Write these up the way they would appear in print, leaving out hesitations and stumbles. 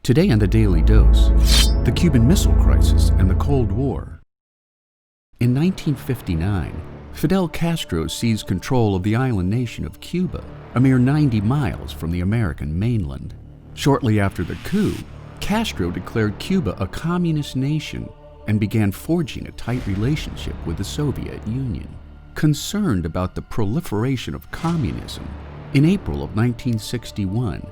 Today on the Daily Dose, the Cuban Missile Crisis and the Cold War. In 1959, Fidel Castro seized control of the island nation of Cuba, a mere 90 miles from the American mainland. Shortly after the coup, Castro declared Cuba a communist nation and began forging a tight relationship with the Soviet Union. Concerned about the proliferation of communism, in April of 1961,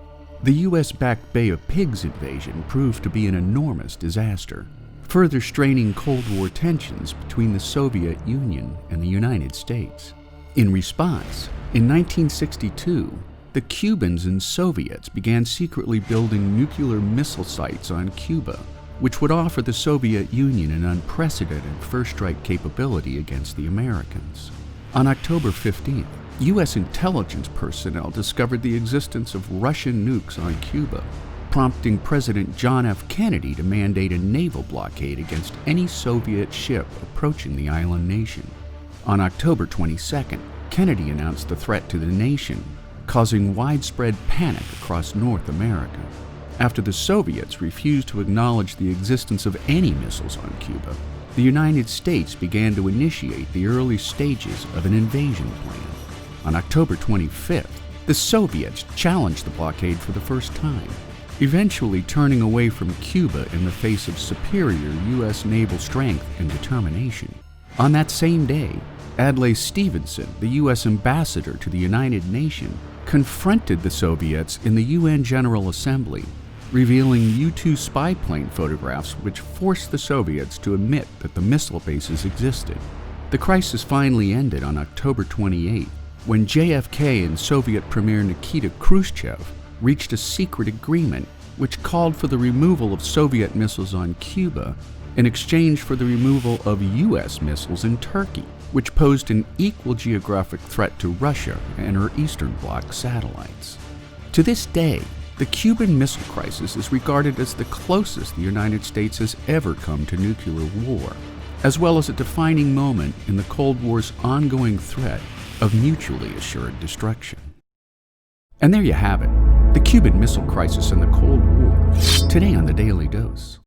the U.S.-backed Bay of Pigs invasion proved to be an enormous disaster, further straining Cold War tensions between the Soviet Union and the United States. In response, in 1962, the Cubans and Soviets began secretly building nuclear missile sites on Cuba, which would offer the Soviet Union an unprecedented first-strike capability against the Americans. On October 15th, U.S. intelligence personnel discovered the existence of Russian nukes on Cuba, prompting President John F. Kennedy to mandate a naval blockade against any Soviet ship approaching the island nation. On October 22nd, Kennedy announced the threat to the nation, causing widespread panic across North America. After the Soviets refused to acknowledge the existence of any missiles on Cuba, the United States began to initiate the early stages of an invasion plan. On October 25th, the Soviets challenged the blockade for the first time, eventually turning away from Cuba in the face of superior U.S. naval strength and determination. On that same day, Adlai Stevenson, the U.S. ambassador to the United Nations, confronted the Soviets in the UN General Assembly, revealing U-2 spy plane photographs which forced the Soviets to admit that the missile bases existed. The crisis finally ended on October 28, when JFK and Soviet Premier Nikita Khrushchev reached a secret agreement which called for the removal of Soviet missiles on Cuba in exchange for the removal of U.S. missiles in Turkey, which posed an equal geographic threat to Russia and her Eastern Bloc satellites. To this day, the Cuban Missile Crisis is regarded as the closest the United States has ever come to nuclear war, as well as a defining moment in the Cold War's ongoing threat of mutually assured destruction. And there you have it, the Cuban Missile Crisis and the Cold War, today on the Daily Dose.